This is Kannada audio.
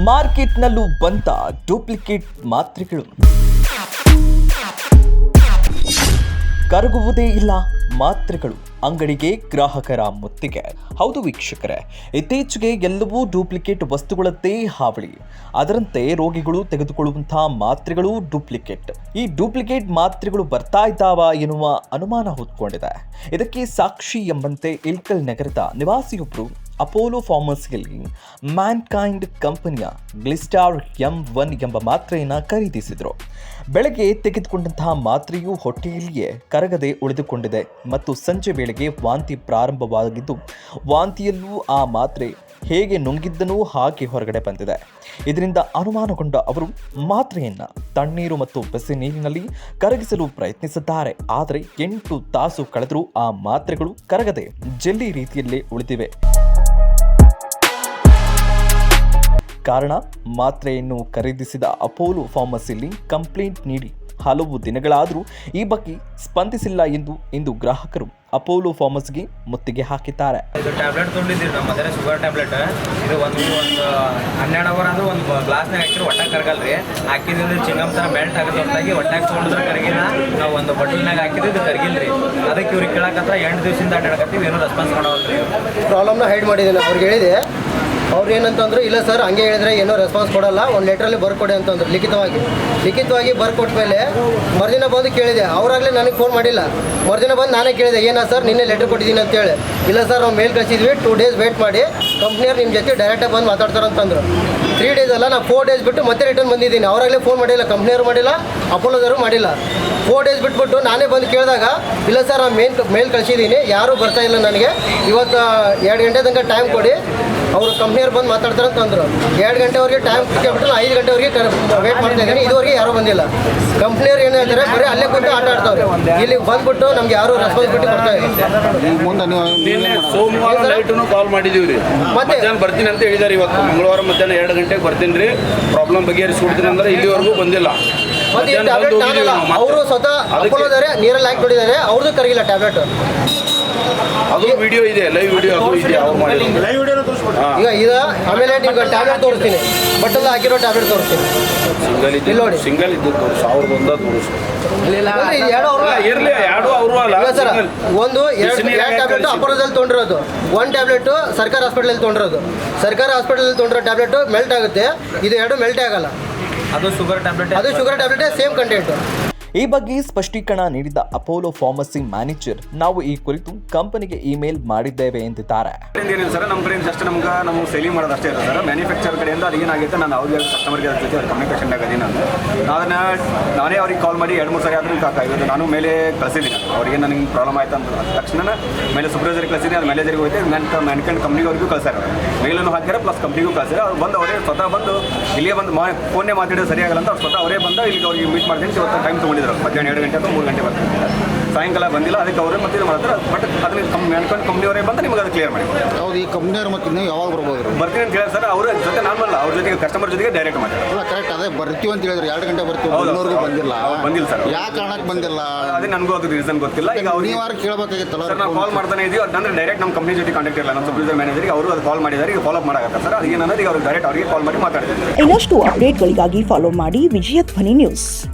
ಮಾರ್ಕೆಟ್ನಲ್ಲೂ ಬಂದ ಡೂಪ್ಲಿಕೇಟ್ ಮಾತ್ರೆಗಳು ಕರಗುವುದೇ ಇಲ್ಲ. ಮಾತ್ರೆಗಳು ಅಂಗಡಿಗೆ ಗ್ರಾಹಕರ ಮುತ್ತಿಗೆ. ಹೌದು ವೀಕ್ಷಕರೇ, ಇತ್ತೀಚೆಗೆ ಎಲ್ಲವೂ ಡೂಪ್ಲಿಕೇಟ್ ವಸ್ತುಗಳದ್ದೇ ಹಾವಳಿ. ಅದರಂತೆ ರೋಗಿಗಳು ತೆಗೆದುಕೊಳ್ಳುವಂತಹ ಮಾತ್ರೆಗಳು ಡೂಪ್ಲಿಕೇಟ್. ಈ ಡೂಪ್ಲಿಕೇಟ್ ಮಾತ್ರೆಗಳು ಬರ್ತಾ ಇದ್ದಾವ ಎನ್ನುವ ಅನುಮಾನ ಹೊತ್ಕೊಂಡಿದೆ. ಇದಕ್ಕೆ ಸಾಕ್ಷಿ ಎಂಬಂತೆ ಇಳ್ಕಲ್ ನಗರದ ನಿವಾಸಿಯೊಬ್ಬರು ಅಪೋಲೋ ಫಾರ್ಮಸಿಯಲ್ಲಿ ಮ್ಯಾನ್ಕೈಂಡ್ ಕಂಪನಿಯ ಗ್ಲಿಸ್ಟಾರ್ M1 ಎಂಬ ಮಾತ್ರೆಯನ್ನು ಖರೀದಿಸಿದರು. ಬೆಳಗ್ಗೆ ತೆಗೆದುಕೊಂಡಂತಹ ಮಾತ್ರೆಯು ಹೊಟ್ಟೆಯಲ್ಲಿಯೇ ಕರಗದೆ ಉಳಿದುಕೊಂಡಿದೆ ಮತ್ತು ಸಂಜೆ ವೇಳೆಗೆ ವಾಂತಿ ಪ್ರಾರಂಭವಾಗಿದ್ದು, ವಾಂತಿಯಲ್ಲೂ ಆ ಮಾತ್ರೆ ಹೇಗೆ ನುಂಗಿದ್ದನೋ ಹಾಗೆ ಹೊರಗಡೆ ಬಂದಿದೆ. ಇದರಿಂದ ಅನುಮಾನಗೊಂಡ ಅವರು ಮಾತ್ರೆಯನ್ನು ತಣ್ಣೀರು ಮತ್ತು ಬಿಸಿ ನೀರಿನಲ್ಲಿ ಕರಗಿಸಲು ಪ್ರಯತ್ನಿಸಿದ್ದಾರೆ. ಆದರೆ 8 ತಾಸು ಕಳೆದರೂ ಆ ಮಾತ್ರೆಗಳು ಕರಗದೆ ಜೆಲ್ಲಿ ರೀತಿಯಲ್ಲೇ ಉಳಿದಿವೆ. ಕಾರಣ, ಮಾತ್ರೆಯನ್ನು ಖರೀದಿಸಿದ ಅಪೋಲೋ ಫಾರ್ಮಸಿಯಲ್ಲಿ ಕಂಪ್ಲೇಂಟ್ ನೀಡಿ ಹಲವು ದಿನಗಳಾದರೂ ಈ ಬಗ್ಗೆ ಸ್ಪಂದಿಸಿಲ್ಲ ಎಂದು ಇಂದು ಗ್ರಾಹಕರು ಅಪೋಲೋ ಫಾರ್ಮಸಿಗೆ ಮುತ್ತಿಗೆ ಹಾಕಿದ್ದಾರೆ. ಇದು ಟ್ಯಾಬ್ಲೆಟ್ ತೊಗೊಂಡಿದ್ದೀರಿ ನಮ್ಮ ಮಧ್ಯಾಹ್ನ ಶುಗರ್ ಟ್ಯಾಬ್ಲೆಟ್. ಇದು ಒಂದು 12 ಅವರ್ ಆದರೂ ಒಂದು ಗ್ಲಾಸ್ನಾಗ ಹಾಕಿದ್ರೆ ಹೊಟ್ಟೆ ಕರಗಲ್ರಿ. ಹಾಕಿದ್ರೆ ಚಿಂಗಮ್ ಥರ ಮೆಲ್ಟ್ ಆಗುತ್ತೆ ಹೊರತಾಗಿ ಹೊಟ್ಟೆಗೆ ತೊಗೊಂಡ್ರೆ ಕರಗಿಲ್ಲ. ನಾವು ಒಂದು ಬಟ್ಲಿನಾಗ ಹಾಕಿದ್ರೆ ಇದು ಕರಗಿಲ್ರಿ. ಅದಕ್ಕೆ ಇವ್ರಿಗೆ ಕೇಳಕತ್ರ 8 ದಿವಸದಿಂದ ಅಡ್ಡಾಡಕತ್ತೀವಿ, ಏನೂ ರೆಸ್ಪಾನ್ಸ್ ಮಾಡೋಲ್ರಿ. ಪ್ರಾಬ್ಲಮ್ನ ಹೈಡ್ ಮಾಡಿದ್ದೀನಿ. ಅವ್ರಿಗೆ ಹೇಳಿದೆ, ಅವ್ರು ಏನಂತಂದ್ರು, ಇಲ್ಲ ಸರ್ ಹಂಗೆ ಹೇಳಿದ್ರೆ ಏನೋ ರೆಸ್ಪಾನ್ಸ್ ಕೊಡಲ್ಲ, ಒಂದು ಲೆಟ್ರಲ್ಲಿ ಬರ್ಕೊಡಿ ಅಂತಂದ್ರು. ಲಿಖಿತವಾಗಿ ಬರ್ಕೊಟ್ಟ ಮೇಲೆ ಮರುದಿನ ಬಂದು ಕೇಳಿದೆ. ಅವರಾಗಲೇ ನನಗೆ ಫೋನ್ ಮಾಡಿಲ್ಲ. ಮರುದಿನ ಬಂದು ನಾನೇ ಕೇಳಿದೆ, ಏನಾ ಸರ್ ನಿನ್ನೆ ಲೆಟ್ರ್ ಕೊಟ್ಟಿದ್ದೀನಿ ಅಂತೇಳಿ. ಇಲ್ಲ ಸರ್ ನಾವು ಮೇಲ್ ಕಳಿಸಿದ್ವಿ, 2 ಡೇಸ್ ವೇಟ್ ಮಾಡಿ ಕಂಪ್ನಿಯವ್ರು ನಿಮ್ಮ ಜೊತೆ ಡೈರೆಕ್ಟಾಗಿ ಬಂದು ಮಾತಾಡ್ತಾರೆ ಅಂತಂದರು. 3 ಡೇಸ್ ಅಲ್ಲ, ನಾನು 4 ಡೇಸ್ ಬಿಟ್ಟು ಮತ್ತೆ ರಿಟರ್ನ್ ಬಂದಿದ್ದೀನಿ. ಅವರಾಗಲೇ ಫೋನ್ ಮಾಡಿಲ್ಲ, ಕಂಪ್ನಿಯವರು ಮಾಡಿಲ್ಲ, ಅಪೋಲೋದವರು ಮಾಡಿಲ್ಲ. 4 ಡೇಸ್ ಬಿಟ್ಬಿಟ್ಟು ನಾನೇ ಬಂದು ಕೇಳಿದಾಗ, ಇಲ್ಲ ಸರ್ ನಾನು ಮೇಲ್ ಕಳಿಸಿದ್ದೀನಿ, ಯಾರೂ ಬರ್ತಾ ಇಲ್ಲ ನನಗೆ, ಇವತ್ತು 2 ಗಂಟೆ ತನಕ ಟೈಮ್ ಕೊಡಿ, ಅವರು ಕಂಪ್ನಿಯವ್ರು ಬಂದು ಮಾತಾಡ್ತಾರೆ ಅಂತಂದರು. 2 ಗಂಟೆವರೆಗೆ ಟೈಮ್ ಕೇಳ್ಬಿಟ್ಟು 5 ಗಂಟೆವರೆಗೆ ವೇಟ್ ಮಾಡ್ತಾ ಇದ್ದೀನಿ. ಇದುವರೆಗೆ ಯಾರೂ ಬಂದಿಲ್ಲ. ಕಂಪ್ನಿಯವ್ರು ಏನು ಹೇಳ್ತಾರೆ, ಬರೀ ಅಲ್ಲೇ ಕೂತು ಆಟ ಆಡ್ತಾವ್ರೆ. ಇಲ್ಲಿ ಬಂದ್ಬಿಟ್ಟು ನಮ್ಗೆ ಯಾರು ರೆಸ್ಪಾನ್ಸಿಬಿಲಿಟಿ ಕೊಡ್ತಾ ಇಲ್ಲ. ಸೋಮವಾರ ನೈಟು ಕಾಲ್ ಮಾಡಿದೀವಿ ರೀ, ಮಧ್ಯಾಹ್ನ ಬರ್ತೀನಿ ಅಂತ ಹೇಳಿದಾರೆ. ಇವತ್ತು ಮಂಗಳವಾರ ಮಧ್ಯಾಹ್ನ 2 ಗಂಟೆಗೆ ಬರ್ತೀನಿ ರೀ, ಪ್ರಾಬ್ಲಮ್ ಬಗೆಹರಿಸ್ಬಿಡ್ತೀನಿ ಅಂದ್ರೆ ಇಲ್ಲಿವರೆಗೂ ಬಂದಿಲ್ಲ. ಮತ್ತೆ ಈ ಟ್ಯಾಬ್ಲೆಟ್ ನಾನಲ್ಲ, ಅವರು ಸ್ವತಃ ಅಪೋಲೋದವರೇ ನೀರಲ್ಲಿ ಹಾಕಿ ಕೊಟ್ಟಿದ್ದಾರೆ, ಅವ್ರದ್ದು ಕರಗಿಲ್ಲ ಟ್ಯಾಬ್ಲೆಟ್. ಅದು ವಿಡಿಯೋ ಇದೆ, ಲೈವ್ ವಿಡಿಯೋ ಅದು ಇದೆ. ಅವ್ರು ಮಾಡಿದ್ರು ಈಗ ಆಮೇಲೆ ನಿಮ್ಗೆ ಟ್ಯಾಬ್ಲೆಟ್ ತೋರಿಸ್ತೀನಿ, ಬಟ್ಟಲ್ಲಿ ಹಾಕಿರೋ ಟ್ಯಾಬ್ಲೆಟ್ ತೋರಿಸ್ತೀನಿ. ಸಿಂಗಲ್ ಇದ್ದು ತೋರಿಸು, ಅವ್ರದ್ದು ಒಂದ ತೋರಿಸು. ಇರ್ಲಿ, ಎರಡು ಅವರು ಅಲ್ಲ ಸರ್. ಒಂದು 2 ಟ್ಯಾಬ್ಲೆಟ್ ಅಪೋಲೋದಲ್ಲಿ ತೊಗೊಂಡಿರೋದು, 1 ಟ್ಯಾಬ್ಲೆಟ್ ಸರ್ಕಾರ ಹಾಸ್ಪಿಟಲಲ್ಲಿ ತೊಗೊಂಡಿರೋದು. ಸರ್ಕಾರ ಹಾಸ್ಪಿಟಲಲ್ಲಿ ತೊಗೊಂಡಿರೋ ಟ್ಯಾಬ್ಲೆಟ್ ಮೆಲ್ಟ್ ಆಗುತ್ತೆ, ಇದು 2 ಮೆಲ್ಟೇ ಆಗಲ್ಲ. ಅದು ಶುಗರ್ ಟ್ಯಾಬ್ಲೆಟ್ ಸೇಮ್ ಕಂಟೆಂಟ್. ಈ ಬಗ್ಗೆ ಸ್ಪಷ್ಟೀಕರಣ ನೀಡಿದ ಅಪೋಲೋ ಫಾರ್ಮಸಿ ಮ್ಯಾನೇಜರ್, ನಾವು ಈ ಕುರಿತು ಕಂಪನಿಗೆ ಇಮೇಲ್ ಮಾಡಿದ್ದೇವೆ ಎಂದಿದ್ದಾರೆ. ಏನಿಲ್ಲ ಸರ್, ನಮ್ಮ ಕಡೆಯಿಂದ ಜಸ್ಟ್ ನಮ್ಗೆ ಸೇಲಿಂಗ್ ಮಾಡೋದು ಅಷ್ಟೇ ಇರುತ್ತೆ ಸರ್. ಮ್ಯಾನುಫ್ಯಾಕ್ಚರ್ ಕಡೆಯಿಂದ ಅದು ಏನಾಗುತ್ತೆ, ನಾನು ಅವ್ರಿಗೆ ಕಸ್ಟಮರ್ಗೆ ಅದ್ರ ಜೊತೆ ಕಮ್ಯುನಿಕೇಷನ್ದಾಗ ಅದೀನಿ. ನಾನೇ ಅವ್ರಿಗೆ ಕಾಲ್ ಮಾಡಿ 2-3 ಸರಿ ಆದ್ರೂ ಇವತ್ತು ನಾನು ಮೇಲೆ ಕಳಿಸಿದ್ದೀನಿ. ಅವ್ರಿಗೆ ನನಗೆ ಪ್ರಾಬ್ಲಮ್ ಆಯ್ತು ಅಂತ ತಕ್ಷಣ ಮೇಲೆ ಸೂಪರ್ವೈಸರ್ಗೆ ಕಳಿಸಿದ್ದೀನಿ. ಅದು ಮ್ಯಾನೇಜರ್ಗೆ ಹೋಯ್ತು, ಮ್ಯಾನ್ಕೈಂಡ್ ಕಂಪ್ನಿಗೆ ಹಾಕ್ಯಾರ, ಮೇಲನ್ನು ಹಾಕ್ಯಾರ, ಪ್ಲಸ್ ಕಂಪ್ನಿಗೂ ಕಳಿಸ್ಯಾರ. ಅವ್ರು ಬಂದು ಅವರೇ ಸ್ವತಃ ಬಂದು ಇಲ್ಲಿಯೇ ಬಂದು ಫೋನ್ನೇ ಮಾತಾಡೋದು ಸರಿಯಾಗಲ್ಲ ಅಂತ ಅವ್ರು ಸ್ವತಃ ಅವರೇ ಬಂದು ಇಲ್ಲಿಗೆ ಅವ್ರಿಗೆ ಮೀಟ್ ಮಾಡ್ತೀನಿ. ಇವತ್ತು ಟೈಮ್ ತೊಗೊಂಡಿದ್ರು, ಮಧ್ಯಾಹ್ನ 2 ಗಂಟೆ ಅಥವಾ 3 ಗಂಟೆ ಬರ್ತೀನಿ. ಸಾಯಂಕಾಲ ಬಂದಿಲ್ಲ, ಅದಕ್ಕೆ ಅವರೇ ಮತ್ತೆ ಇದು ಮಾಡ್ತಾರೆ. ಬಟ್ ಅದನ್ನ ಮ್ಯಾನ್ಕೈಂಡ್ ಕಂಪ್ನಿಯವರೇ ಬಂದು ನಿಮಗೆ ಅದು ಕ್ಲಿಯರ್ ಮಾಡಿ. ಹೌದು, ಈ ಕಂಪ್ನಿಯವ್ರು ಮತ್ತೆ ನೀವು ಯಾವಾಗ ಬರ್ಬೋದು? ಬರ್ತೀನಿ ಅಂತ ಹೇಳಿ ಸರ್, ಅವ್ರ ಜೊತೆ ನಾರ್ಮಲ್ ಅವ್ರ ಜೊತೆಗೆ ಕಸ್ಟಮರ್ ಜೊತೆಗೆ ಡೈರೆಕ್ಟ್ ಮಾಡ್ತಾರೆ. ಅಲ್ಲ ಕರೆಕ್ಟ್, ಅದೇ ಬರ್ತೀವಿ ಅಂತ ಹೇಳಿದ್ರು, 2 ಗಂಟೆ ಬರ್ತೀವಿ, ಇನ್ನೂವರೆಗೂ ಬಂದಿಲ್ಲ ಸರ್. ಯಾವ ಕಾರಣಕ್ಕೆ ಬಂದಿಲ್ಲ ಅದೇ ನನಗೂ ಅದು ರೀಸನ್ ಗೊತ್ತಿಲ್ಲ. ಈಗ ಅವ್ರು ನೀವು ಯಾರು ಕೇಳಬೇಕಾಗಿತ್ತಲ್ಲ ಸರ್, ನಾವು ಕಾಲ್ ಮಾಡ್ತಾನೆ ಇದೀವಿ. ಅಂದ್ರೆ ಡೈರೆಕ್ಟ್ ನಮ್ಮ ಕಂಪ್ನಿ ಜೊತೆ ಕಾಂಟ್ಯಾಕ್ಟ್ ಇಲ್ಲ, ನಮ್ಮ ಸೂಪರ್ವೈಸರ್ ಮ್ಯಾನೇಜರ್ಗೆ ಅವರು ಅದು ಕಾಲ್ ಮಾಡಿದ್ದಾರೆ. ಈಗ ಫಾಲೋ ಮಾಡಾಕತ್ತಾರೆ ಸರ್. ಅದಕ್ಕೆ ನಾನು ಈಗ ಅವ್ರಿಗೆ ಡೈರೆಕ್ಟ್ ಅವರಿಗೆ ಕಾಲ್ ಮಾಡಿ ಮಾತಾಡ್ತೀನಿ. ಇನ್ನಷ್ಟು ಅಪ್ಡೇಟ್ಗಳಿಗಾಗಿ ಫಾಲೋ ಮಾಡಿ ವಿಜಯ ಧ್ವನಿ ನ್ಯೂಸ್.